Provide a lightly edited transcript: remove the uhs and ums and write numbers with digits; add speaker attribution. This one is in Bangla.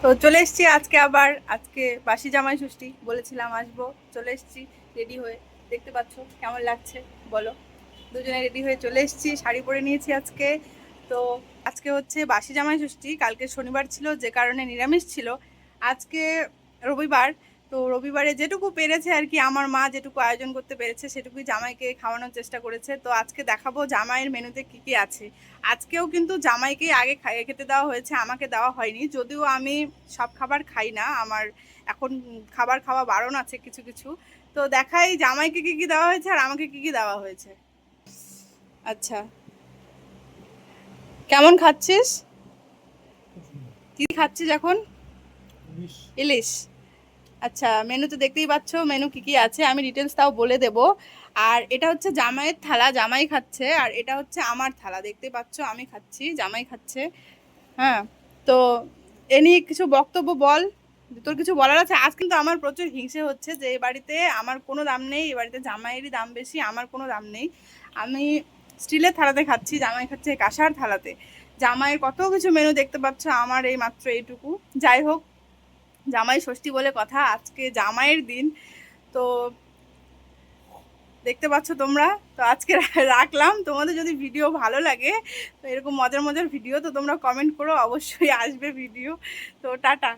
Speaker 1: তো চলে এসেছি আজকে আবার। আজকে বাসি জামাই ষষ্ঠী, বলেছিলাম আসবো, চলে এসেছি রেডি হয়ে। দেখতে পাচ্ছ কেমন লাগছে বলো। দুজনে রেডি হয়ে চলে এসেছি, শাড়ি পরে নিয়েছি আজকে। তো আজকে হচ্ছে বাসি জামাই ষষ্ঠী, কালকে শনিবার ছিল যে কারণে নিরামিষ ছিল। আজকে রবিবার। তো রবিবারে যেটুকু পেরেছে আর কি, আমার মা যেটুকু আয়োজন করতে পেরেছে সেটুকুই জামাইকে খাওয়ানোর চেষ্টা করেছে। তো আজকে দেখাবো জামাইয়ের মেনুতে কি কি আছে। আজকেও কিন্তু জামাইকেই আগে খেতে দেওয়া হয়েছে, আমাকে দেওয়া হয়নি, যদিও আমি সব খাবার খাই না, আমার এখন খাবার খাওয়া বারণ আছে কিছু কিছু। তো দেখাই জামাইকে কি কি দেওয়া হয়েছে আর আমাকে কি কি দেওয়া হয়েছে। আচ্ছা, কেমন খাচ্ছিস? কি খাচ্ছিস এখন? ইলিশ। আচ্ছা, মেনু তো দেখতেই পাচ্ছ মেনু কি কি আছে, আমি ডিটেলস তাও বলে দেব। আর এটা হচ্ছে জামাইয়ের থালা, জামাই খাচ্ছে। আর এটা হচ্ছে আমার থালা, দেখতেই পাচ্ছ আমি খাচ্ছি, জামাই খাচ্ছে। হ্যাঁ। তো এ নিয়ে কিছু বক্তব্য বল, তোর কিছু বলার আছে। আজ কিন্তু আমার প্রচুর হিংসে হচ্ছে যে এই বাড়িতে আমার কোনো দাম নেই, এই বাড়িতে জামাইয়েরই দাম বেশি, আমার কোনো দাম নেই। আমি স্টিলের থালাতে খাচ্ছি, জামাই খাচ্ছে কাঁসার থালাতে। জামাইয়ের কত কিছু মেনু দেখতে পাচ্ছ, আমার এই মাত্র এইটুকু। যাই হোক, জামাই ষষ্ঠী বলে কথা, আজকে জামাইয়ের দিন। তো দেখতে পাচ্ছ তোমরা। তো আজকে রাখলাম, তোমাদের যদি ভিডিও ভালো লাগে, তো এরকম মজার মজার ভিডিও, তো তোমরা কমেন্ট করো, অবশ্যই আসবে ভিডিও। তো টাটা।